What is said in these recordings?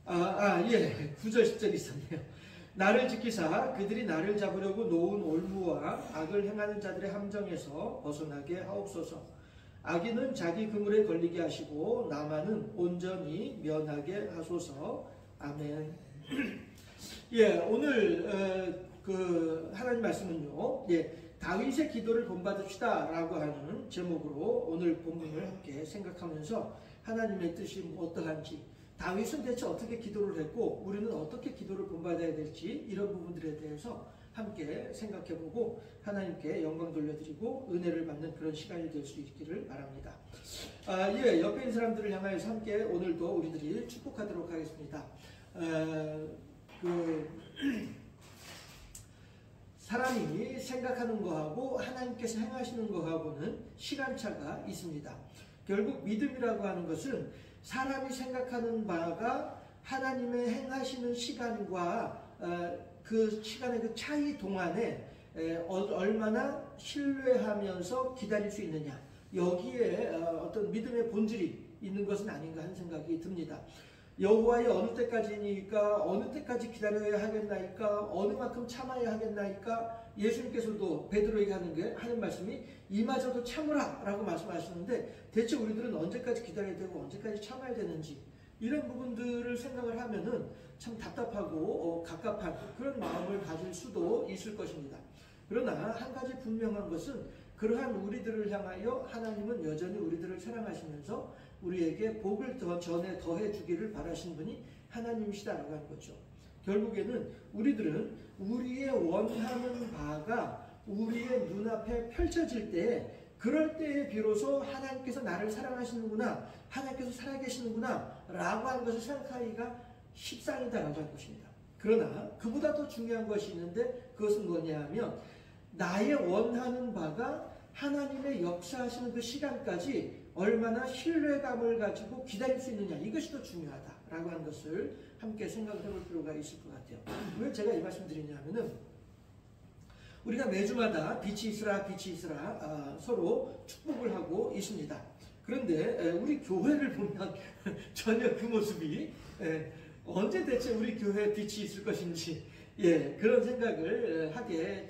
예. 9절 10절 있었네요. 나를 지키사 그들이 나를 잡으려고 놓은 올무와 악을 행하는 자들의 함정에서 벗어나게 하옵소서. 악인은 자기 그물에 걸리게 하시고 나만은 온전히 면하게 하소서. 아멘. 예, 오늘 그 하나님 말씀은요. 예, 다윗의 기도를 본받읍시다 라고 하는 제목으로 오늘 본문을 함께 생각하면서 하나님의 뜻이 어떠한지, 다윗은 대체 어떻게 기도를 했고 우리는 어떻게 기도를 본받아야 될지, 이런 부분들에 대해서 함께 생각해보고 하나님께 영광 돌려드리고 은혜를 받는 그런 시간이 될 수 있기를 바랍니다. 예, 옆에 있는 사람들을 향하여서 함께 오늘도 우리들이 축복하도록 하겠습니다. 사람이 생각하는 거하고 하나님께서 행하시는 거하고는 시간차가 있습니다. 결국 믿음이라고 하는 것은 사람이 생각하는 바가 하나님의 행하시는 시간과 그 시간의 그 차이 동안에 얼마나 신뢰하면서 기다릴 수 있느냐, 여기에 어떤 믿음의 본질이 있는 것은 아닌가 하는 생각이 듭니다. 여호와의 어느 때까지니까, 어느 때까지 기다려야 하겠나이까, 어느 만큼 참아야 하겠나이까, 예수님께서도 베드로에게 하는 말씀이 이마저도 참으라 라고 말씀하시는데, 대체 우리들은 언제까지 기다려야 되고 언제까지 참아야 되는지, 이런 부분들을 생각을 하면은 참 답답하고 갑갑한 그런 마음을 가질 수도 있을 것입니다. 그러나 한 가지 분명한 것은, 그러한 우리들을 향하여 하나님은 여전히 우리들을 사랑하시면서 우리에게 복을 전에 더해 주기를 바라시는 분이 하나님이시다라고 하는 거죠. 결국에는 우리들은 우리의 원하는 바가 우리의 눈앞에 펼쳐질 때, 그럴 때에 비로소 하나님께서 나를 사랑하시는구나, 하나님께서 살아계시는구나 라고 하는 것을 생각하기가 십상이다라고 하는 것입니다. 그러나 그보다 더 중요한 것이 있는데, 그것은 뭐냐 하면, 나의 원하는 바가 하나님의 역사하시는 그 시간까지 얼마나 신뢰감을 가지고 기다릴 수 있느냐, 이것이 더 중요하다라고 하는 것을 함께 생각해 볼 필요가 있을 것 같아요. 왜 제가 이 말씀 드리냐 하면은, 우리가 매주마다 빛이 있으라 빛이 있으라 서로 축복을 하고 있습니다. 그런데 우리 교회를 보면 전혀 그 모습이, 언제 대체 우리 교회에 빛이 있을 것인지, 예, 그런 생각을 하게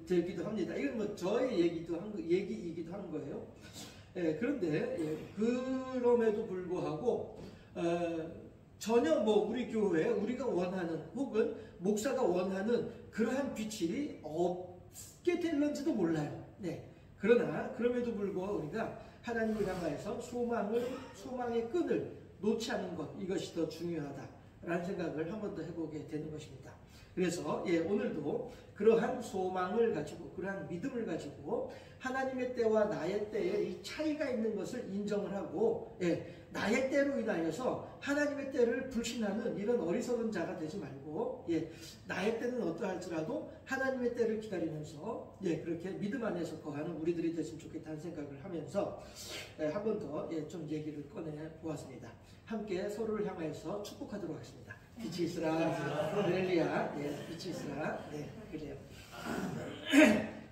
되기도 합니다. 이건 뭐 저의 얘기이기도 하는 거예요. 예, 그런데 그럼에도 불구하고 전혀 뭐 우리 교회에 우리가 원하는, 혹은 목사가 원하는 그러한 빛이 없게 될런지도 몰라요. 네. 그러나 그럼에도 불구하고 우리가 하나님을 향하여서 소망의 끈을 놓지 않는 것, 이것이 더 중요하다라는 생각을 한 번 더 해보게 되는 것입니다. 그래서 오늘도 그러한 소망을 가지고, 그러한 믿음을 가지고 하나님의 때와 나의 때에 이 차이가 있는 것을 인정을 하고, 나의 때로 인하여서 하나님의 때를 불신하는 이런 어리석은 자가 되지 말고, 나의 때는 어떠할지라도 하나님의 때를 기다리면서 그렇게 믿음 안에서 거하는 우리들이 됐으면 좋겠다는 생각을 하면서 한 번 더 좀 얘기를 꺼내 보았습니다. 함께 서로를 향하여서 축복하도록 하겠습니다. 빛이 있으라, 할렐루야, 빛이 있으라. 네, 그래요.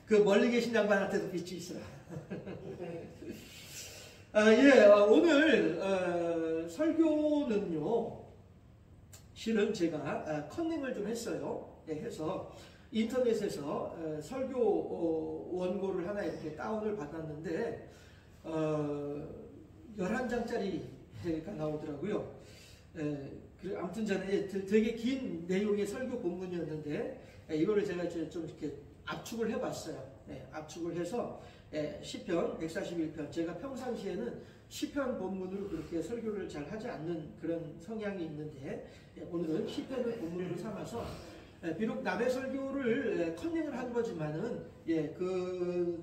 그 멀리 계신 양반한테도 빛이 있으라. 오늘 설교는요, 실은 제가 컨닝을 좀 했어요. 해서 인터넷에서 설교 원고를 하나 이렇게 다운을 받았는데 11장짜리가 나오더라고요. 아무튼 전에 되게 긴 내용의 설교 본문이었는데, 이거를 제가 좀 이렇게 압축을 해봤어요. 압축을 해서 시편 141편, 제가 평상시에는 시편 본문으로 그렇게 설교를 잘 하지 않는 그런 성향이 있는데, 오늘은 시편을 본문으로 삼아서 비록 남의 설교를 컨닝을 한 거지만은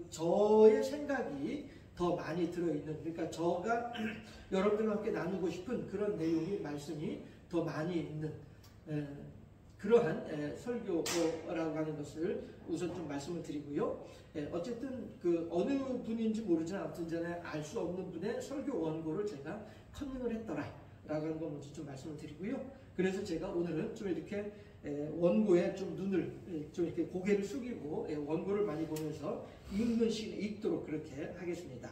저의 생각이 더 많이 들어있는, 그러니까 저가 여러분들과 함께 나누고 싶은 그런 내용의 말씀이 더 많이 있는 그러한 설교라고 하는 것을 우선 좀 말씀을 드리고요. 어쨌든 그 어느 분인지 모르지만 아무튼 전에 알 수 없는 분의 설교 원고를 제가 컨닝을 했더라 라고 하는 거 먼저 좀 말씀을 드리고요. 그래서 제가 오늘은 좀 이렇게 원고에 좀 눈을 좀 이렇게 고개를 숙이고 원고를 많이 보면서 읽는 시간 읽도록 그렇게 하겠습니다.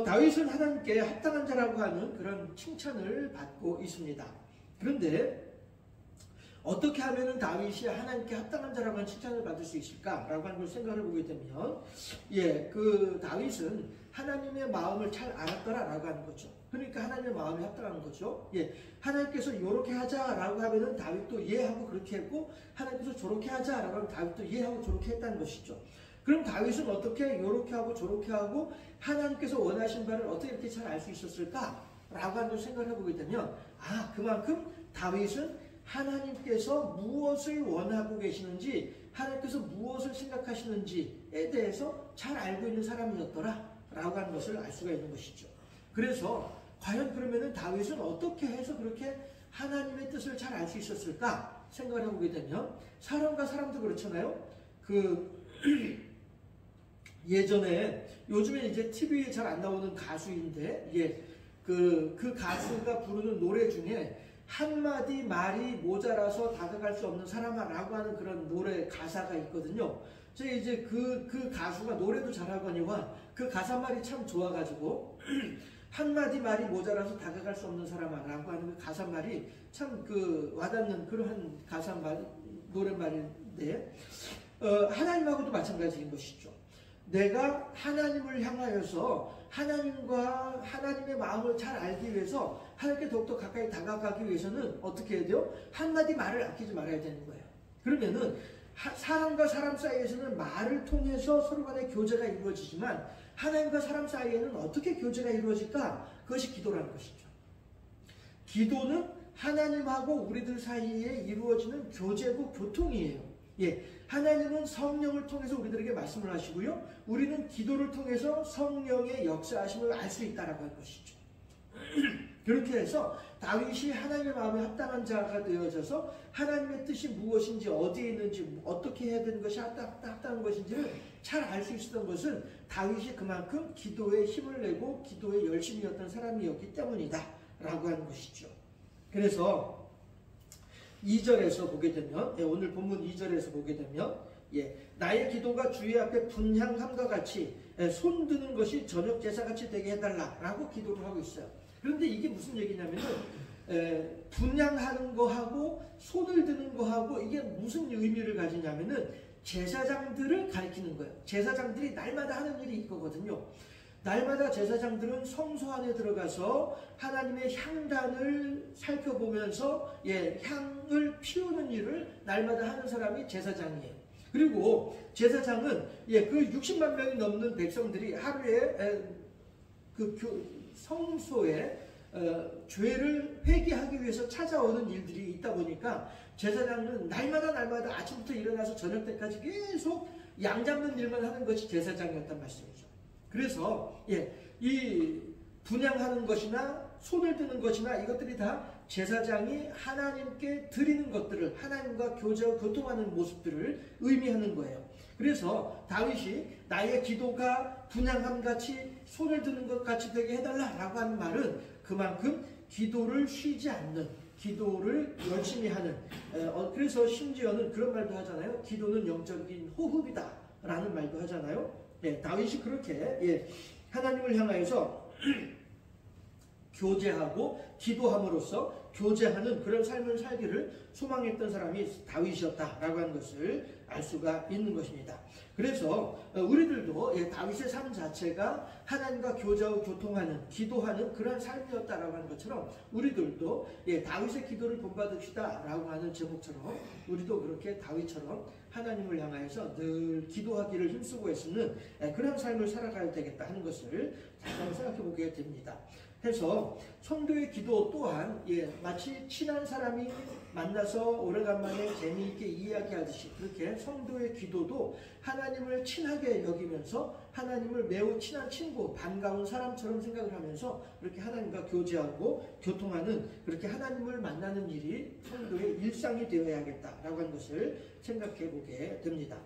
다윗은 하나님께 합당한 자라고 하는 그런 칭찬을 받고 있습니다. 그런데 어떻게 하면은 다윗이 하나님께 합당한 자라고 하는 칭찬을 받을 수 있을까라고 하는 걸 생각을 보게 되면, 그 다윗은 하나님의 마음을 잘 알았더라라고 하는 거죠. 그러니까 하나님의 마음에 합당한 거죠. 하나님께서 이렇게 하자라고 하면은 다윗도 하고 그렇게 했고, 하나님께서 저렇게 하자라고 하면 다윗도 하고 저렇게 했다는 것이죠. 그럼 다윗은 어떻게 이렇게 하고 저렇게 하고 하나님께서 원하신 바를 어떻게 이렇게 잘 알 수 있었을까라고 하는 걸 생각을 해보게 되면, 그만큼 다윗은 하나님께서 무엇을 원하고 계시는지, 하나님께서 무엇을 생각하시는지에 대해서 잘 알고 있는 사람이었더라 라고 하는 것을 알 수가 있는 것이죠. 그래서 과연 그러면은 다윗은 어떻게 해서 그렇게 하나님의 뜻을 잘 알 수 있었을까 생각을 해보게 되면, 사람과 사람도 그렇잖아요. 예전에, 요즘에 이제 TV에 잘 안 나오는 가수인데, 그 가수가 부르는 노래 중에 한마디 말이 모자라서 다가갈 수 없는 사람아라고 하는 그런 노래 가사가 있거든요. 제가 이제 그 가수가 노래도 잘하거니와 그 가사말이 참 좋아가지고 한마디 말이 모자라서 다가갈 수 없는 사람아라고 하는 그 가사말이 참 와닿는 그러한 가사말, 노래말인데, 하나님하고도 마찬가지인 것이죠. 내가 하나님을 향하여서 하나님과 하나님의 마음을 잘 알기 위해서, 하나님께 더욱더 가까이 다가가기 위해서는 어떻게 해야 돼요? 한마디 말을 아끼지 말아야 되는 거예요. 그러면은 사람과 사람 사이에서는 말을 통해서 서로 간의 교제가 이루어지지만, 하나님과 사람 사이에는 어떻게 교제가 이루어질까? 그것이 기도라는 것이죠. 기도는 하나님하고 우리들 사이에 이루어지는 교제고 교통이에요. 하나님은 성령을 통해서 우리들에게 말씀을 하시고요, 우리는 기도를 통해서 성령의 역사하심을 알 수 있다라고 할 것이죠. 그렇게 해서 다윗이 하나님의 마음에 합당한 자가 되어져서 하나님의 뜻이 무엇인지, 어디에 있는지, 어떻게 해야 되는 것이 합당한 것인지를 잘 알 수 있었던 것은 다윗이 그만큼 기도에 힘을 내고 기도에 열심이었던 사람이었기 때문이다 라고 하는 것이죠. 그래서 2절에서 보게 되면, 오늘 본문 2절에서 보게 되면, 나의 기도가 주의 앞에 분향함과 같이 손드는 것이 저녁 제사같이 되게 해달라 라고 기도를 하고 있어요. 그런데 이게 무슨 얘기냐면은, 분향하는 거하고 손을 드는 거하고 이게 무슨 의미를 가지냐면은 제사장들을 가리키는 거예요. 제사장들이 날마다 하는 일이 있거든요. 날마다 제사장들은 성소 안에 들어가서 하나님의 향단을 살펴보면서 향을 피우는 일을 날마다 하는 사람이 제사장이에요. 그리고 제사장은 그 60만 명이 넘는 백성들이 하루에 성소에 죄를 회개하기 위해서 찾아오는 일들이 있다 보니까, 제사장은 날마다 아침부터 일어나서 저녁 때까지 계속 양 잡는 일만 하는 것이 제사장이었단 말씀이죠. 그래서 이 분향하는 것이나 손을 드는 것이나 이것들이 다 제사장이 하나님께 드리는 것들을, 하나님과 교제와 교통하는 모습들을 의미하는 거예요. 그래서 다윗이 나의 기도가 분향함같이 손을 드는 것 같이 되게 해달라라고 하는 말은 그만큼 기도를 쉬지 않는, 기도를 열심히 하는, 그래서 심지어는 그런 말도 하잖아요. 기도는 영적인 호흡이다 라는 말도 하잖아요. 다윗이 그렇게 하나님을 향하여서 교제하고 기도함으로써 교제하는 그런 삶을 살기를 소망했던 사람이 다윗이었다라고 하는 것을 알 수가 있는 것입니다. 그래서 우리들도 다윗의 삶 자체가 하나님과 교제하고 교통하는, 기도하는 그런 삶이었다라고 하는 것처럼, 우리들도 다윗의 기도를 본받읍시다 라고 하는 제목처럼 우리도 그렇게 다윗처럼 하나님을 향하여서 늘 기도하기를 힘쓰고 애쓰는 그런 삶을 살아가야 되겠다 하는 것을 다시 한번 생각해 보게 됩니다. 해서 성도의 기도 또한 마치 친한 사람이 만나서 오래간만에 재미있게 이야기하듯이, 그렇게 성도의 기도도 하나님을 친하게 여기면서 하나님을 매우 친한 친구, 반가운 사람처럼 생각을 하면서 그렇게 하나님과 교제하고 교통하는, 그렇게 하나님을 만나는 일이 성도의 일상이 되어야겠다라고 하는 것을 생각해 보게 됩니다.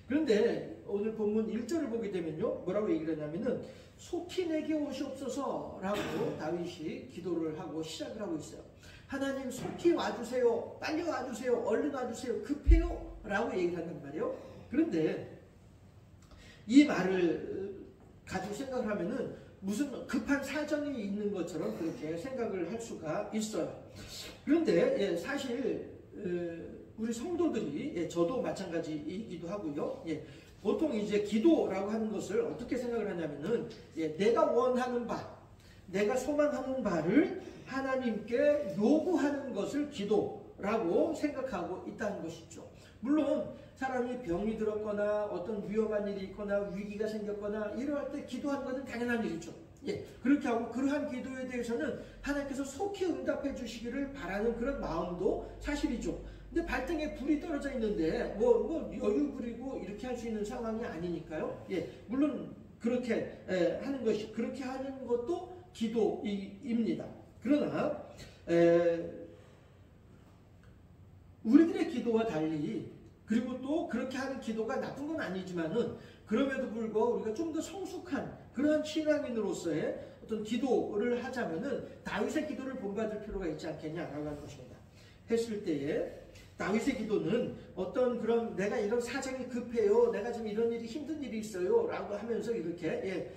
그런데 오늘 본문 1절을 보게 되면요, 뭐라고 얘기를 하냐면은 속히 내게 오시옵소서 라고 다윗이 기도를 하고 시작을 하고 있어요. 하나님 속히 와주세요, 빨리 와주세요, 얼른 와주세요, 급해요 라고 얘기를 한단 말이에요. 그런데 이 말을 가지고 생각을 하면은 무슨 급한 사정이 있는 것처럼 그렇게 생각을 할 수가 있어요. 그런데 사실 우리 성도들이 저도 마찬가지이기도 하고요. 보통 이제 기도라고 하는 것을 어떻게 생각을 하냐면은 내가 원하는 바, 내가 소망하는 바를 하나님께 요구하는 것을 기도라고 생각하고 있다는 것이죠. 물론 사람이 병이 들었거나 어떤 위험한 일이 있거나 위기가 생겼거나 이러할 때 기도하는 것은 당연한 일이죠. 그렇게 하고 그러한 기도에 대해서는 하나님께서 속히 응답해 주시기를 바라는 그런 마음도 사실이죠. 근데 발등에 불이 떨어져 있는데 뭐 여유 부리고 이렇게 할 수 있는 상황이 아니니까요. 물론 그렇게 하는 것이 그렇게 하는 것도 기도입니다. 그러나 우리들의 기도와 달리 그리고 또 그렇게 하는 기도가 나쁜 건 아니지만은 그럼에도 불구하고 우리가 좀 더 성숙한 그러한 신앙인으로서의 어떤 기도를 하자면은 다윗의 기도를 본받을 필요가 있지 않겠냐라고 하는 것입니다. 했을 때에 다윗의 기도는 어떤 그런 내가 이런 사정이 급해요, 내가 지금 이런 일이 힘든 일이 있어요 라고 하면서 이렇게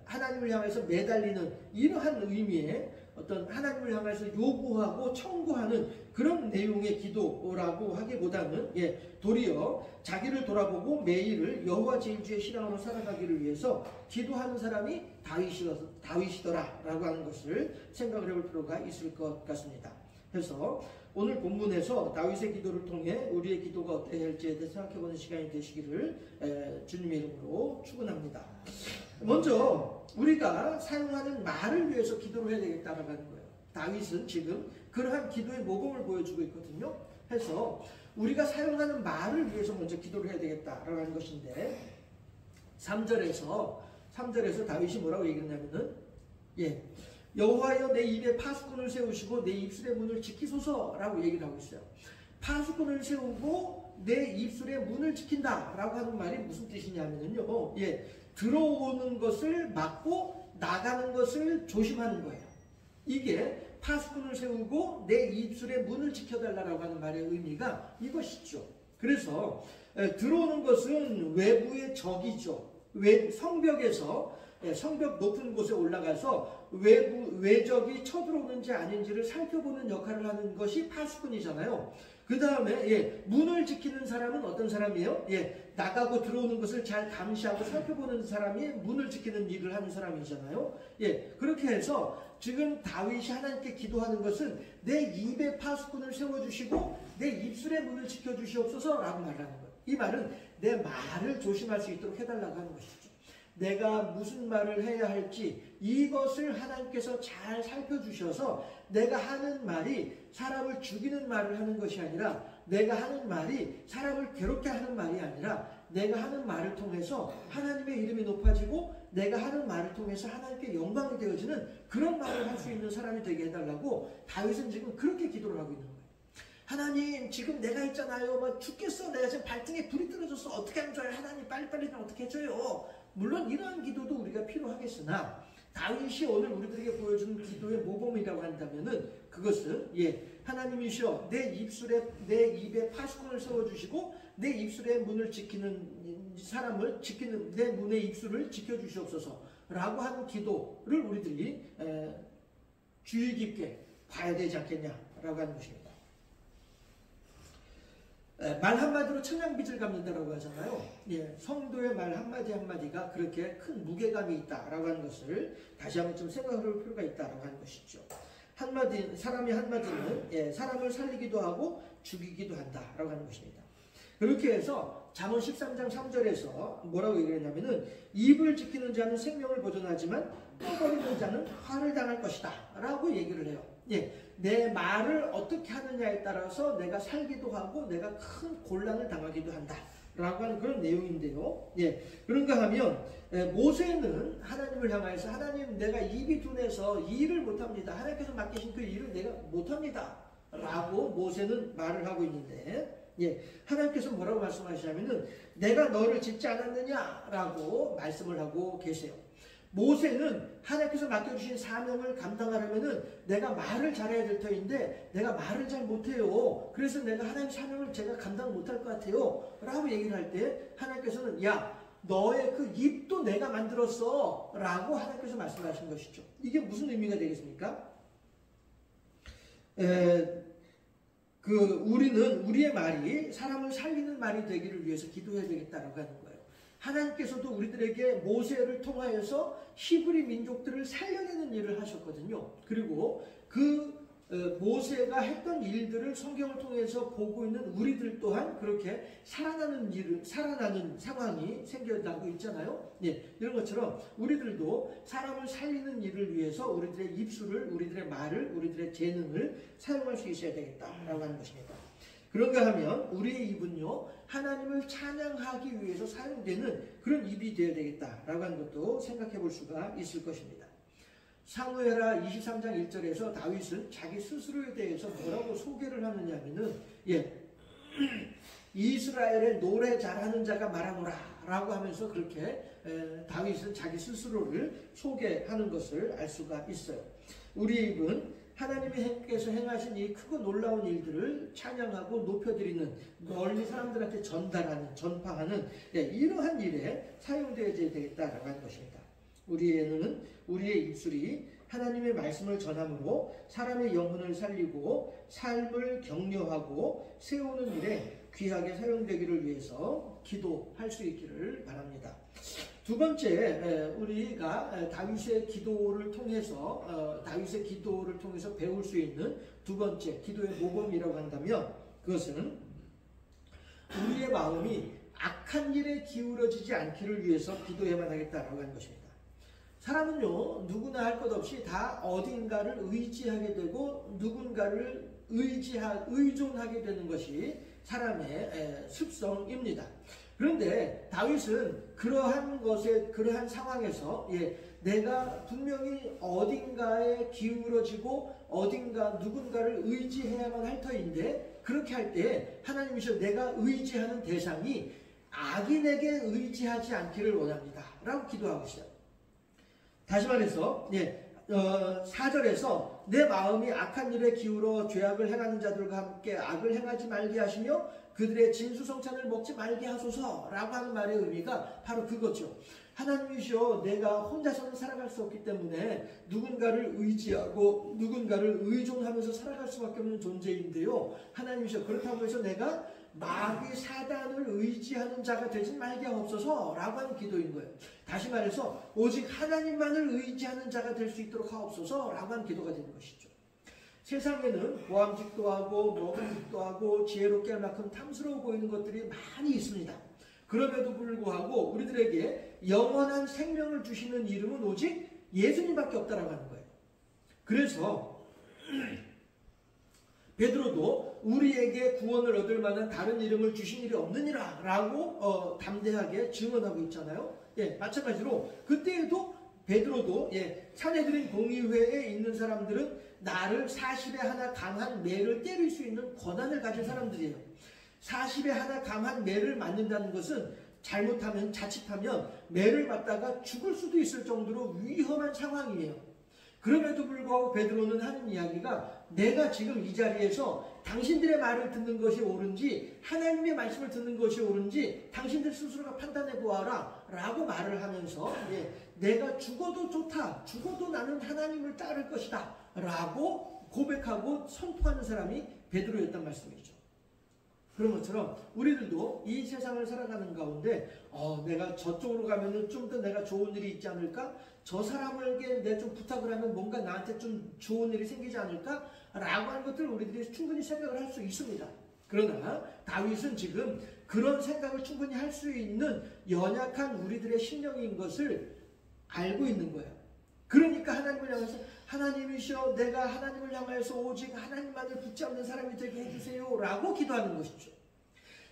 하나님을 향해서 매달리는 이러한 의미의 어떤 하나님을 향해서 요구하고 청구하는 그런 내용의 기도라고 하기보다는 도리어 자기를 돌아보고 매일을 여호와 제1주의 신앙으로 살아가기를 위해서 기도하는 사람이 다윗이더라라고 하는 것을 생각을 해볼 필요가 있을 것 같습니다. 그래서 오늘 본문에서 다윗의 기도를 통해 우리의 기도가 어떻게 할지에 대해 생각해보는 시간이 되시기를 주님의 이름으로 축원합니다. 먼저 우리가 사용하는 말을 위해서 기도를 해야 되겠다라고 하는 거예요. 다윗은 지금 그러한 기도의 모범을 보여주고 있거든요. 해서 우리가 사용하는 말을 위해서 먼저 기도를 해야 되겠다라고 하는 것인데 3절에서 다윗이 뭐라고 얘기했냐면은 여호와여 내 입에 파수꾼을 세우시고 내 입술의 문을 지키소서라고 얘기를 하고 있어요. 파수꾼을 세우고 내 입술의 문을 지킨다라고 하는 말이 무슨 뜻이냐면요. 들어오는 것을 막고 나가는 것을 조심하는 거예요. 이게 파수꾼을 세우고 내 입술의 문을 지켜달라고 하는 말의 의미가 이것이죠. 그래서 들어오는 것은 외부의 적이죠. 성벽에서 성벽 높은 곳에 올라가서 외적이 쳐들어오는지 아닌지를 살펴보는 역할을 하는 것이 파수꾼이잖아요. 그 다음에 문을 지키는 사람은 어떤 사람이에요? 나가고 들어오는 것을 잘 감시하고 살펴보는 사람이 문을 지키는 일을 하는 사람이잖아요. 그렇게 해서 지금 다윗이 하나님께 기도하는 것은 내 입에 파수꾼을 세워주시고 내 입술의 문을 지켜주시옵소서라고 말하는 거예요. 이 말은 내 말을 조심할 수 있도록 해달라고 하는 것이죠. 내가 무슨 말을 해야 할지 이것을 하나님께서 잘 살펴주셔서 내가 하는 말이 사람을 죽이는 말을 하는 것이 아니라 내가 하는 말이 사람을 괴롭게 하는 말이 아니라 내가 하는 말을 통해서 하나님의 이름이 높아지고 내가 하는 말을 통해서 하나님께 영광이 되어지는 그런 말을 할 수 있는 사람이 되게 해달라고 다윗은 지금 그렇게 기도를 하고 있는 거예요. 하나님 지금 내가 있잖아요. 막 죽겠어. 내가 지금 발등에 불이 떨어졌어. 어떻게 하면 좋아요? 하나님 빨리빨리 좀 어떻게 해줘요. 물론 이러한 기도도 우리가 필요하겠으나 다윗이 오늘 우리들에게 보여주는 기도의 모범이라고 한다면은 그것은 하나님이시여 내 입에 파수꾼을 세워주시고 내 입술의 문을 지키는 사람을 지키는 내 문의 입술을 지켜주시옵소서라고 하는 기도를 우리들이 주의 깊게 봐야 되지 않겠냐라고 하는 것입니다. 말 한마디로 천냥빚을 갚는다라고 하잖아요. 성도의 말 한마디 한마디가 그렇게 큰 무게감이 있다라고 하는 것을 다시 한번 좀 생각해 볼 필요가 있다라고 하는 것이죠. 사람이 한마디는 사람을 살리기도 하고 죽이기도 한다라고 하는 것입니다. 그렇게 해서 잠언 13장 3절에서 뭐라고 얘기했냐면은 입을 지키는 자는 생명을 보존하지만 떠버리는 자는 화를 당할 것이다 라고 얘기를 해요. 내 말을 어떻게 하느냐에 따라서 내가 살기도 하고 내가 큰 곤란을 당하기도 한다 라고 하는 그런 내용인데요. 그런가 하면 모세는 하나님을 향하여서 하나님 내가 입이 둔해서 이 일을 못합니다. 하나님께서 맡기신 그 일을 내가 못합니다 라고 모세는 말을 하고 있는데 하나님께서 뭐라고 말씀하시냐면은 내가 너를 짓지 않았느냐 라고 말씀을 하고 계세요. 모세는 하나님께서 맡겨주신 사명을 감당하려면은 내가 말을 잘해야 될 터인데 내가 말을 잘 못해요. 그래서 내가 하나님 사명을 제가 감당 못할 것 같아요 라고 얘기를 할 때 하나님께서는 야 너의 그 입도 내가 만들었어 라고 하나님께서 말씀하신 것이죠. 이게 무슨 의미가 되겠습니까? 우리는 우리의 말이 사람을 살리는 말이 되기를 위해서 기도해야 되겠다라고 하는 거예요. 하나님께서도 우리들에게 모세를 통하여서 히브리 민족들을 살려내는 일을 하셨거든요. 그리고 그 모세가 했던 일들을 성경을 통해서 보고 있는 우리들 또한 그렇게 살아나는 상황이 생겨나고 있잖아요. 예, 이런 것처럼 우리들도 사람을 살리는 일을 위해서 우리들의 입술을, 우리들의 말을, 우리들의 재능을 사용할 수 있어야 되겠다라고 하는 것입니다. 그런가 하면 우리의 입은요, 하나님을 찬양하기 위해서 사용되는 그런 입이 되어야 되겠다라고 하는 것도 생각해 볼 수가 있을 것입니다. 사무엘하 23장 1절에서 다윗은 자기 스스로에 대해서 뭐라고 소개를 하느냐 하면은, 이스라엘의 노래 잘하는 자가 말하노라 라고 하면서 그렇게 다윗은 자기 스스로를 소개하는 것을 알 수가 있어요. 우리의 입은 하나님께서 행하신 이 크고 놀라운 일들을 찬양하고 높여드리는, 널리 사람들한테 전달하는, 전파하는 이러한 일에 사용되어야 되겠다라고 하는 것입니다. 우리의 입술이 하나님의 말씀을 전함으로 사람의 영혼을 살리고 삶을 격려하고 세우는 일에 귀하게 사용되기를 위해서 기도할 수 있기를 바랍니다. 두 번째, 우리가 다윗의 기도를 통해서 배울 수 있는 두 번째 기도의 모범이라고 한다면, 그것은 우리의 마음이 악한 일에 기울어지지 않기를 위해서 기도해야만 하겠다라고 하는 것입니다. 사람은요, 누구나 할 것 없이 다 어딘가를 의지하게 되고 누군가를 의존하게 되는 것이 사람의 습성입니다. 그런데 다윗은 그러한 상황에서 내가 분명히 어딘가에 기울어지고 누군가를 의지해야만 할 터인데, 그렇게 할 때 하나님이셔 내가 의지하는 대상이 악인에게 의지하지 않기를 원합니다 라고 기도하고 있어요. 다시 말해서 4절에서 내 마음이 악한 일에 기울어 죄악을 행하는 자들과 함께 악을 행하지 말게 하시며 그들의 진수성찬을 먹지 말게 하소서라고 하는 말의 의미가 바로 그거죠. 하나님이시여, 내가 혼자서는 살아갈 수 없기 때문에 누군가를 의지하고 누군가를 의존하면서 살아갈 수밖에 없는 존재인데요. 하나님이시여, 그렇다고 해서 내가 마귀 사단을 의지하는 자가 되지 말게 하옵소서 라고 하는 기도인 거예요. 다시 말해서 오직 하나님만을 의지하는 자가 될 수 있도록 하옵소서 라고 하는 기도가 되는 것이죠. 세상에는 보암직도 하고 먹음직도 하고 지혜롭게 할 만큼 탐스러워 보이는 것들이 많이 있습니다. 그럼에도 불구하고 우리들에게 영원한 생명을 주시는 이름은 오직 예수님밖에 없다라고 하는 거예요. 그래서 베드로도 우리에게 구원을 얻을 만한 다른 이름을 주신 일이 없느니라 라고 담대하게 증언하고 있잖아요. 마찬가지로 그때에도 베드로도 산헤드린 공의회에 있는 사람들은 나를 40에 하나 강한 매를 때릴 수 있는 권한을 가진 사람들이에요. 40에 하나 강한 매를 맞는다는 것은 잘못하면, 자칫하면 매를 맞다가 죽을 수도 있을 정도로 위험한 상황이에요. 그럼에도 불구하고 베드로는 하는 이야기가, 내가 지금 이 자리에서 당신들의 말을 듣는 것이 옳은지 하나님의 말씀을 듣는 것이 옳은지 당신들 스스로가 판단해 보아라 라고 말을 하면서 내가 죽어도 좋다, 죽어도 나는 하나님을 따를 것이다 라고 고백하고 선포하는 사람이 베드로였단 말씀이죠. 그런 것처럼 우리들도 이 세상을 살아가는 가운데 내가 저쪽으로 가면은 좀 더 내가 좋은 일이 있지 않을까? 저 사람에게 내가 좀 부탁을 하면 뭔가 나한테 좀 좋은 일이 생기지 않을까? 라고 하는 것들을 우리들이 충분히 생각을 할 수 있습니다. 그러나 다윗은 지금 그런 생각을 충분히 할 수 있는 연약한 우리들의 심령인 것을 알고 있는 거예요. 그러니까 하나님을 향해서, 하나님이시여, 내가 하나님을 향해서 오직 하나님만을 붙잡는 사람이 되게 해주세요 라고 기도하는 것이죠.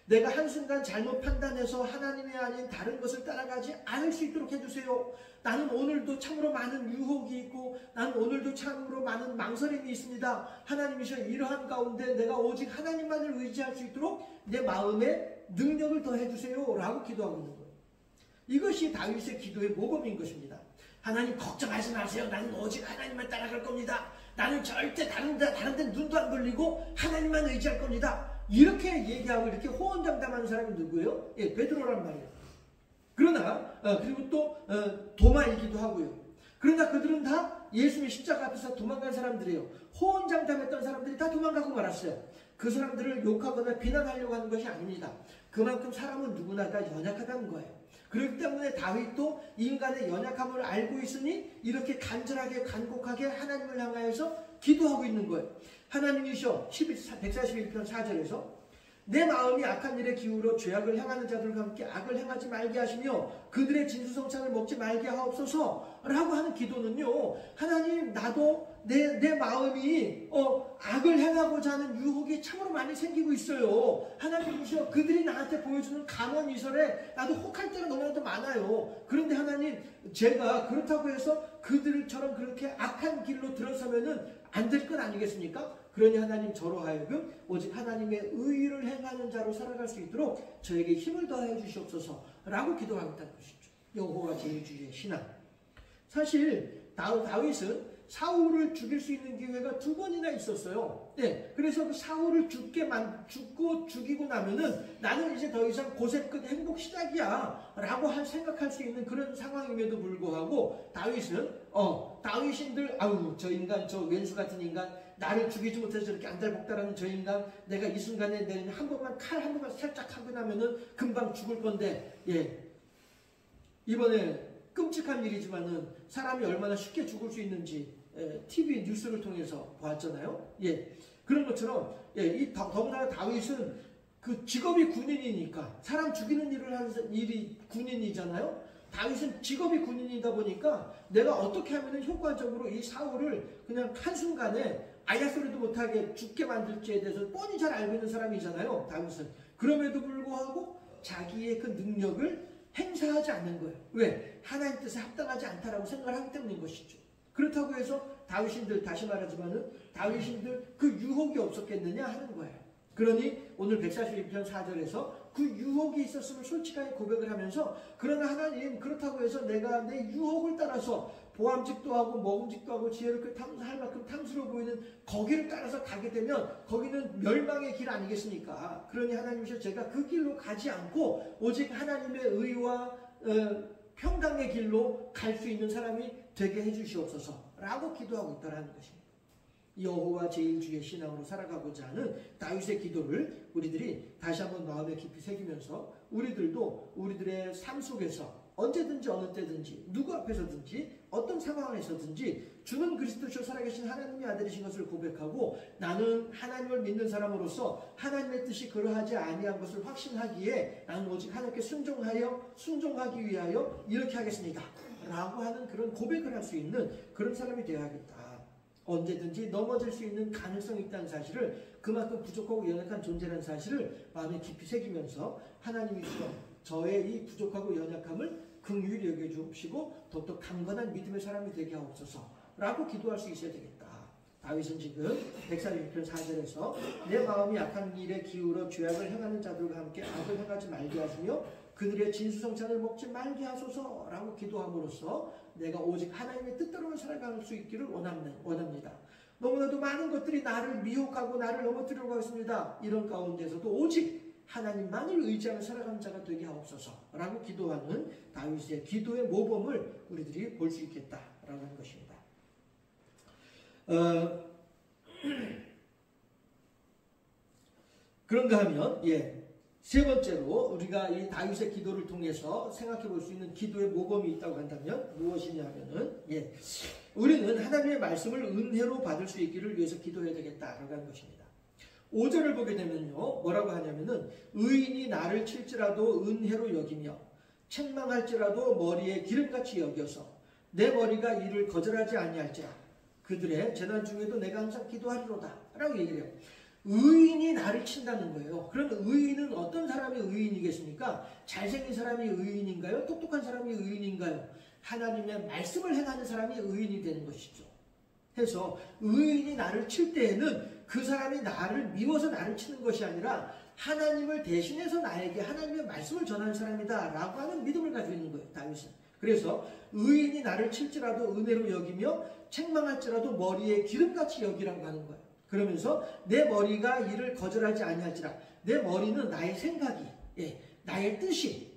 내가 한순간 잘못 판단해서 하나님이 아닌 다른 것을 따라가지 않을 수 있도록 해주세요. 나는 오늘도 참으로 많은 유혹이 있고 나는 오늘도 참으로 많은 망설임이 있습니다. 하나님이시여, 이러한 가운데 내가 오직 하나님만을 의지할 수 있도록 내 마음에 능력을 더해주세요 라고 기도하고 있는 거예요. 이것이 다윗의 기도의 모범인 것입니다. 하나님 걱정하지 마세요. 나는 오직 하나님만 따라갈 겁니다. 나는 절대 다른 데 눈도 안 돌리고 하나님만 의지할 겁니다. 이렇게 얘기하고 이렇게 호언장담하는 사람이 누구예요? 베드로란 말이에요. 그러나 그리고 또 도마이기도 하고요. 그러나 그들은 다 예수님 십자가 앞에서 도망간 사람들이에요. 호언장담했던 사람들이 다 도망가고 말았어요. 그 사람들을 욕하거나 비난하려고 하는 것이 아닙니다. 그만큼 사람은 누구나 다 연약하다는 거예요. 그렇기 때문에 다윗도 인간의 연약함을 알고 있으니 이렇게 간절하게 간곡하게 하나님을 향하여서 기도하고 있는 거예요. 하나님이시여 141편 4절에서 내 마음이 악한 일에 기울어 죄악을 행하는 자들과 함께 악을 행하지 말게 하시며 그들의 진수성찬을 먹지 말게 하옵소서 라고 하는 기도는요, 하나님 나도 내 마음이 악을 행하고자 하는 유혹이 참으로 많이 생기고 있어요. 하나님이시여 그들이 나한테 보여주는 감언이설에 나도 혹할 때가 너무나도 많아요. 그런데 하나님 제가 그렇다고 해서 그들처럼 그렇게 악한 길로 들어서면은 안 될 건 아니겠습니까? 그러니 하나님 저로 하여금 오직 하나님의 의를 행하는 자로 살아갈 수 있도록 저에게 힘을 더하여 주시옵소서 라고 기도하겠다는 것이죠. 여호와 제1주의 신앙. 사실 다윗은 사울을 죽일 수 있는 기회가 2번이나 있었어요. 네, 그래서 그 사울을 죽이고 나면은 나는 이제 더 이상 고생 끝 행복 시작이야 라고 생각할 수 있는 그런 상황임에도 불구하고 다윗인들 아우 저 인간 저 왼수 같은 인간 나를 죽이지 못해서 저렇게 안달복달하는 저 인간 내가 이 순간에 한 번만 칼 한 번만 살짝 하고 나면은 금방 죽을 건데 이번에 끔찍한 일이지만은 사람이 얼마나 쉽게 죽을 수 있는지 TV 뉴스를 통해서 보았잖아요. 그런 것처럼 더군다나 다윗은 그 직업이 군인이니까 사람 죽이는 일을 하는 일이 군인이잖아요. 다윗은 직업이 군인이다 보니까 내가 어떻게 하면 효과적으로 이 사울을 그냥 한순간에 아야소리도 못하게 죽게 만들지에 대해서 뻔히 잘 알고 있는 사람이잖아요. 다윗은. 그럼에도 불구하고 자기의 그 능력을 행사하지 않는 거예요. 왜? 하나님 뜻에 합당하지 않다라고 생각을 하기 때문인 것이죠. 그렇다고 해서 다윗인들 다시 말하지만은 다윗인들 그 유혹이 없었겠느냐 하는 거예요. 그러니 오늘 141편 4절에서 그 유혹이 있었음을 솔직하게 고백을 하면서 그러나 하나님 그렇다고 해서 내가 내 유혹을 따라서 보암직도 하고 먹음직도 하고 지혜롭게 할 만큼 탐스러워 보이는 거기를 따라서 가게 되면 거기는 멸망의 길 아니겠습니까? 그러니 하나님이셔 제가 그 길로 가지 않고 오직 하나님의 의와 평강의 길로 갈 수 있는 사람이 되게 해주시옵소서 라고 기도하고 있다는 것입니다. 여호와 제1주의 신앙으로 살아가고자 하는 다윗의 기도를 우리들이 다시 한번 마음에 깊이 새기면서 우리들도 우리들의 삶 속에서 언제든지 어느 때든지 누구 앞에서든지 어떤 상황에서든지 주는 그리스도시요 살아계신 하나님의 아들이신 것을 고백하고 나는 하나님을 믿는 사람으로서 하나님의 뜻이 그러하지 아니한 것을 확신하기에 나는 오직 하나님께 순종하기 위하여 이렇게 하겠습니다 라고 하는 그런 고백을 할 수 있는 그런 사람이 되어야겠다. 언제든지 넘어질 수 있는 가능성이 있다는 사실을 그만큼 부족하고 연약한 존재라는 사실을 마음에 깊이 새기면서 하나님이시여 저의 이 부족하고 연약함을 긍휼히 여겨주옵시고 더욱더 강건한 믿음의 사람이 되게 하옵소서 라고 기도할 수 있어야 되겠다. 다윗은 지금 141편 4절에서 내 마음이 악한 일에 기울어 죄악을 행하는 자들과 함께 악을 행하지 말게 하시며 그들의 진수성찬을 먹지 말게 하소서 라고 기도함으로써 내가 오직 하나님의 뜻대로만 살아갈 수 있기를 원합니다. 너무나도 많은 것들이 나를 미혹하고 나를 넘어뜨리려고 하겠습니다. 이런 가운데서도 오직 하나님만을 의지하며 살아가는 자가 되게 하옵소서 라고 기도하는 다윗의 기도의 모범을 우리들이 볼 수 있겠다라고 하는 것입니다. 그런가 하면 세 번째로 우리가 이 다윗의 기도를 통해서 생각해 볼 수 있는 기도의 모범이 있다고 한다면 무엇이냐 하면은 우리는 하나님의 말씀을 은혜로 받을 수 있기를 위해서 기도해야 되겠다라고 하는 것입니다. 5절을 보게 되면요 뭐라고 하냐면은 의인이 나를 칠지라도 은혜로 여기며 책망할지라도 머리에 기름같이 여겨서 내 머리가 이를 거절하지 아니할지라 그들의 재난 중에도 내가 항상 기도하리로다 라고 얘기를 해요. 의인이 나를 친다는 거예요. 그러면 의인은 어떤 사람이 의인이겠습니까? 잘생긴 사람이 의인인가요? 똑똑한 사람이 의인인가요? 하나님의 말씀을 행하는 사람이 의인이 되는 것이죠. 해서 의인이 나를 칠 때에는 그 사람이 나를 미워서 나를 치는 것이 아니라 하나님을 대신해서 나에게 하나님의 말씀을 전하는 사람이다 라고 하는 믿음을 가지고 있는 거예요. 다윗은. 그래서 의인이 나를 칠지라도 은혜로 여기며 책망할지라도 머리에 기름같이 여기라고 하는 거예요. 그러면서 내 머리가 이를 거절하지 아니할지라 내 머리는 나의 생각이 나의 뜻이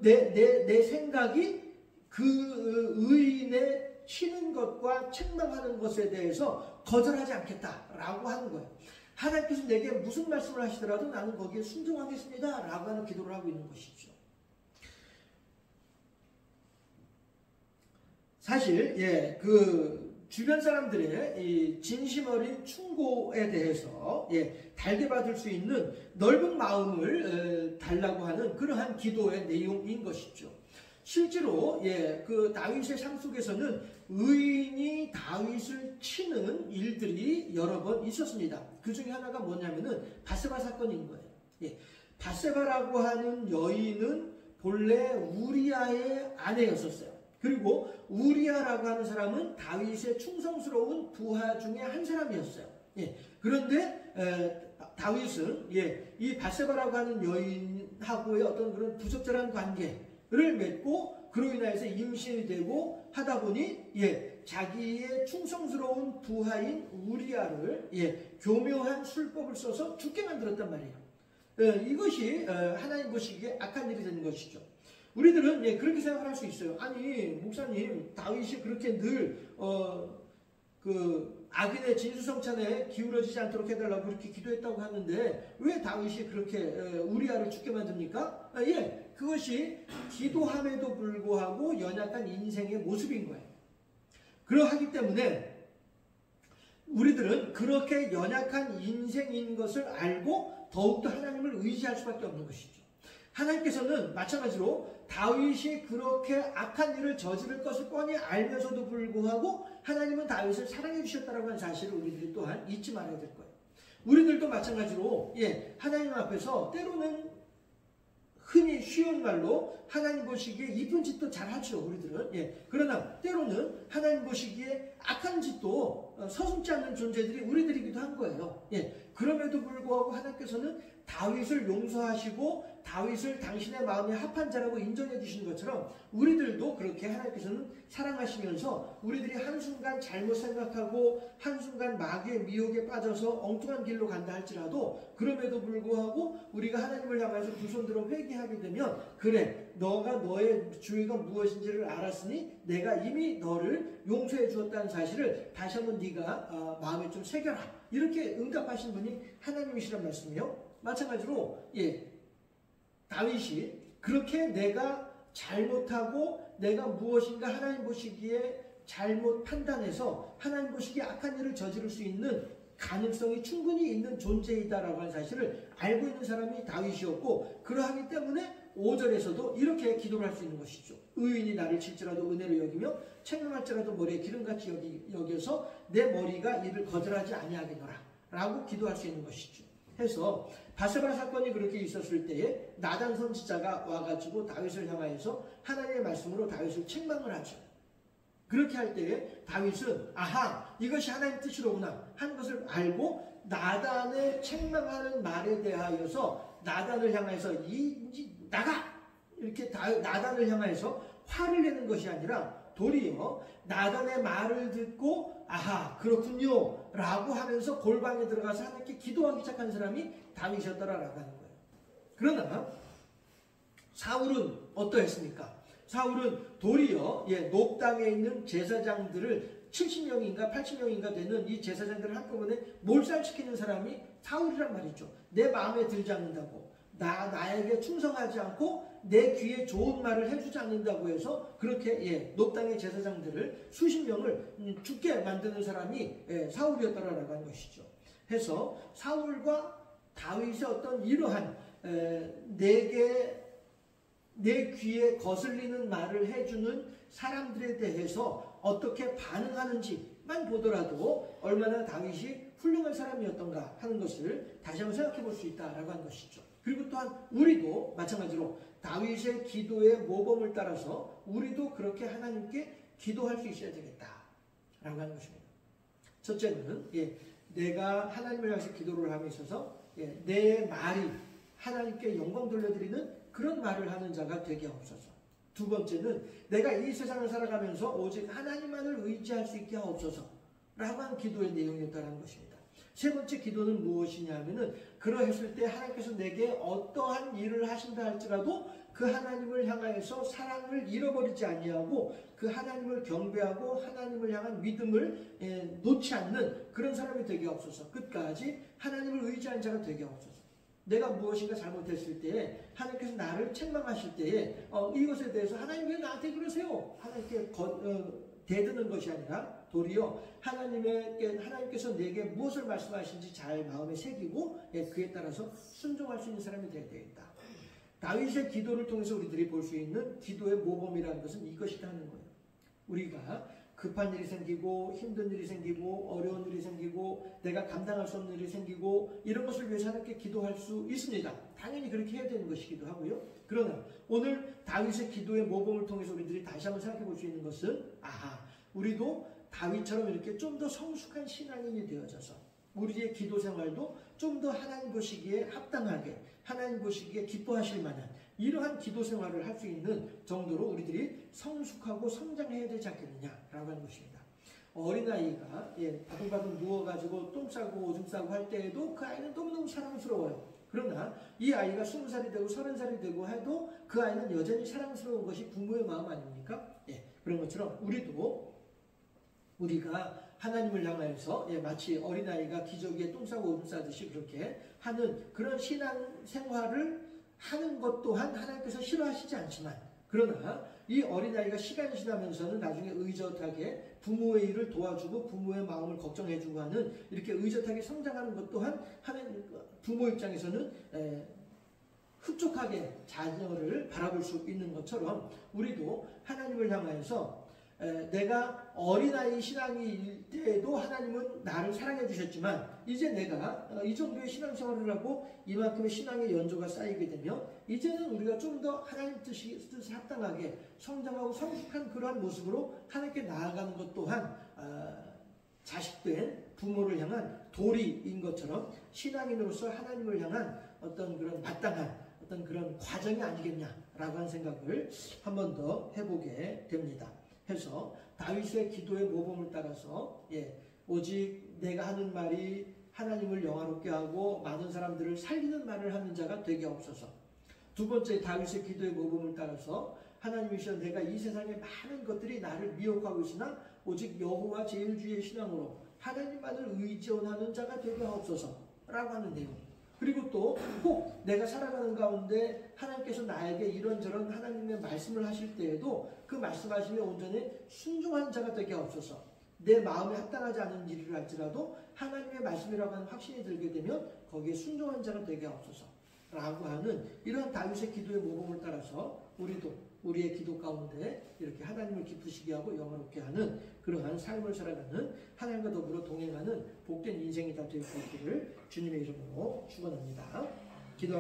내 생각이 그 의인의 치는 것과 책망하는 것에 대해서 거절하지 않겠다라고 하는 거예요. 하나님께서 내게 무슨 말씀을 하시더라도 나는 거기에 순종하겠습니다 라고 하는 기도를 하고 있는 것이죠. 사실 그 주변 사람들의 이 진심 어린 충고에 대해서 달게 받을 수 있는 넓은 마음을 달라고 하는 그러한 기도의 내용인 것이죠. 실제로 그 다윗의 삶 속에서는 의인이 다윗을 치는 일들이 여러 번 있었습니다. 그 중에 하나가 뭐냐면은 바세바 사건인 거예요. 바세바라고 하는 여인은 본래 우리아의 아내였었어요. 그리고 우리아라고 하는 사람은 다윗의 충성스러운 부하 중에 한 사람이었어요. 그런데 다윗은 이 바세바라고 하는 여인하고의 어떤 그런 부적절한 관계를 맺고 그로 인해서 임신이 되고 하다 보니 자기의 충성스러운 부하인 우리아를 교묘한 술법을 써서 죽게 만들었단 말이에요. 이것이 하나님 보시기에 악한 일이 되는 것이죠. 우리들은 그렇게 생각할 수 있어요. 아니 목사님 다윗이 그렇게 늘 그 악인의 진수성찬에 기울어지지 않도록 해달라고 그렇게 기도했다고 하는데 왜 다윗이 그렇게 우리아를 죽게 만듭니까? 그것이 기도함에도 불구하고 연약한 인생의 모습인 거예요. 그러하기 때문에 우리들은 그렇게 연약한 인생인 것을 알고 더욱더 하나님을 의지할 수밖에 없는 것이죠. 하나님께서는 마찬가지로 다윗이 그렇게 악한 일을 저지를 것을 뻔히 알면서도 불구하고 하나님은 다윗을 사랑해 주셨다는 하는 사실을 우리들이 또한 잊지 말아야 될 거예요. 우리들도 마찬가지로 하나님 앞에서 때로는 흔히 쉬운 말로 하나님 보시기에 이쁜 짓도 잘하죠. 우리들은. 그러나 때로는 하나님 보시기에 악한 짓도 서슴지 않는 존재들이 우리들이기도 한 거예요. 그럼에도 불구하고 하나님께서는 다윗을 용서하시고 다윗을 당신의 마음에 합한 자라고 인정해 주시는 것처럼 우리들도 그렇게 하나님께서는 사랑하시면서 우리들이 한순간 잘못 생각하고 한순간 마귀의 미혹에 빠져서 엉뚱한 길로 간다 할지라도 그럼에도 불구하고 우리가 하나님을 향해서 두 손 들어 회개하게 되면 그래 너가 너의 죄가 무엇인지를 알았으니 내가 이미 너를 용서해 주었다는 사실을 다시 한번 네가 마음에 좀 새겨라 이렇게 응답하신 분이 하나님이시란 말씀이요. 마찬가지로 다윗이 그렇게 내가 잘못하고 내가 무엇인가 하나님 보시기에 잘못 판단해서 하나님 보시기에 악한 일을 저지를 수 있는 가능성이 충분히 있는 존재이다라고 하는 사실을 알고 있는 사람이 다윗이었고 그러하기 때문에 5절에서도 이렇게 기도를 할 수 있는 것이죠. 의인이 나를 칠지라도 은혜로 여기며 책망할지라도 머리에 기름같이 여겨서 내 머리가 이를 거절하지 아니하겠노라 라고 기도할 수 있는 것이죠. 해서 바세바 사건이 그렇게 있었을 때에 나단 선지자가 와가지고 다윗을 향하여서 하나님의 말씀으로 다윗을 책망을 하죠. 그렇게 할 때에 다윗은 아하 이것이 하나님 뜻이로구나 하는 것을 알고 나단의 책망하는 말에 대하여서 나단을 향해서 나가 이렇게 나단을 향해서 화를 내는 것이 아니라 도리어 나단의 말을 듣고 아하 그렇군요 라고 하면서 골방에 들어가서 하나님께 기도하기 시작한 사람이 다윗이었더라라고 하는 거예요. 그러나 사울은 어떠했습니까? 사울은 도리어 녹당에 있는 제사장들을 70명인가 80명인가 되는 이 제사장들을 한꺼번에 몰살시키는 사람이 사울이란 말이죠. 내 마음에 들지 않는다고 나에게 충성하지 않고 내 귀에 좋은 말을 해주지 않는다고 해서 그렇게 녹당의 제사장들을 수십 명을 죽게 만드는 사람이 사울이었더라라고 하는 것이죠. 해서 사울과 다윗의 어떤 이러한 내 귀에 거슬리는 말을 해주는 사람들에 대해서 어떻게 반응하는지만 보더라도 얼마나 다윗이 훌륭한 사람이었던가 하는 것을 다시 한번 생각해 볼 수 있다라고 하는 것이죠. 그리고 또한 우리도 마찬가지로 다윗의 기도의 모범을 따라서 우리도 그렇게 하나님께 기도할 수 있어야 되겠다라고 하는 것입니다. 첫째는 내가 하나님을 향해서 기도를 함에 있어서 내 말이 하나님께 영광 돌려드리는 그런 말을 하는 자가 되게 하옵소서. 두 번째는 내가 이 세상을 살아가면서 오직 하나님만을 의지할 수 있게 하옵소서 라고 하는 기도의 내용이었다는 것입니다. 세 번째 기도는 무엇이냐 하면은 그러했을 때 하나님께서 내게 어떠한 일을 하신다 할지라도 그 하나님을 향하여서 사랑을 잃어버리지 아니하고 그 하나님을 경배하고 하나님을 향한 믿음을 놓지 않는 그런 사람이 되게 없어서 끝까지 하나님을 의지한 자가 되게 없어서 내가 무엇인가 잘못했을 때에 하나님께서 나를 책망하실 때에 이것에 대해서 하나님 왜 나한테 그러세요? 하나님께 대드는 것이 아니라 도리어 하나님께서 내게 무엇을 말씀하신지 잘 마음에 새기고 그에 따라서 순종할 수 있는 사람이 되어야 되겠다. 다윗의 기도를 통해서 우리들이 볼 수 있는 기도의 모범이라는 것은 이것이다 하는 거예요. 우리가 급한 일이 생기고 힘든 일이 생기고 어려운 일이 생기고 내가 감당할 수 없는 일이 생기고 이런 것을 위해서 하나님께 기도할 수 있습니다. 당연히 그렇게 해야 되는 것이기도 하고요. 그러나 오늘 다윗의 기도의 모범을 통해서 우리들이 다시 한번 생각해 볼 수 있는 것은 우리도 다윗처럼 이렇게 좀 더 성숙한 신앙인이 되어져서 우리의 기도 생활도 좀 더 하나님 보시기에 합당하게 하나님 보시기에 기뻐하실 만한 이러한 기도 생활을 할 수 있는 정도로 우리들이 성숙하고 성장해야 되지 않겠느냐라고 하는 것입니다. 어린아이가 바둥바둥 누워가지고 똥 싸고 오줌 싸고 할 때에도 그 아이는 너무너무 사랑스러워요. 그러나 이 아이가 20살이 되고 30살이 되고 해도 그 아이는 여전히 사랑스러운 것이 부모의 마음 아닙니까? 그런 것처럼 우리가 하나님을 향하여서 마치 어린아이가 기저귀에 똥 싸고 오줌 싸듯이 그렇게 하는 그런 신앙 생활을 하는 것 또한 하나님께서 싫어하시지 않지만 그러나 이 어린아이가 시간이 지나면서는 나중에 의젓하게 부모의 일을 도와주고 부모의 마음을 걱정해주고 하는 이렇게 의젓하게 성장하는 것 또한 하나님 부모 입장에서는 흡족하게 자녀를 바라볼 수 있는 것처럼 우리도 하나님을 향하여서 내가 어린아이 신앙일 때에도 하나님은 나를 사랑해 주셨지만 이제 내가 이 정도의 신앙생활을 하고 이만큼의 신앙의 연조가 쌓이게 되면 이제는 우리가 좀 더 하나님 뜻에 합당하게 성장하고 성숙한 그러한 모습으로 하나님께 나아가는 것 또한 자식된 부모를 향한 도리인 것처럼 신앙인으로서 하나님을 향한 어떤 그런 마땅한 어떤 그런 과정이 아니겠냐라고 하는 생각을 한 번 더 해보게 됩니다. 해서 다윗의 기도의 모범을 따라서 오직 내가 하는 말이 하나님을 영화롭게 하고 많은 사람들을 살리는 말을 하는 자가 되게 없어서 두 번째 다윗의 기도의 모범을 따라서 하나님이시여 내가 이 세상의 많은 것들이 나를 미혹하고 있으나 오직 여호와 제일주의 신앙으로 하나님만을 의존하는 자가 되게 없어서 라고 하는 내용. 그리고 또 혹 내가 살아가는 가운데 하나님께서 나에게 이런저런 하나님의 말씀을 하실 때에도 그 말씀하심에 온전히 순종한 자가 되게 없어서 내 마음에 합당하지 않은 일을 할지라도 하나님의 말씀이라고 하는 확신이 들게 되면 거기에 순종한 자가 되게 없어서 라고 하는 이러한 다윗의 기도의 모범을 따라서 우리도 우리의 기도 가운데 이렇게 하나님을 기쁘시게 하고 영화롭게 하는 그러한 삶을 살아가는 하나님과 더불어 동행하는 복된 인생이 다 될 수 있기를 주님의 이름으로 축원합니다. 기도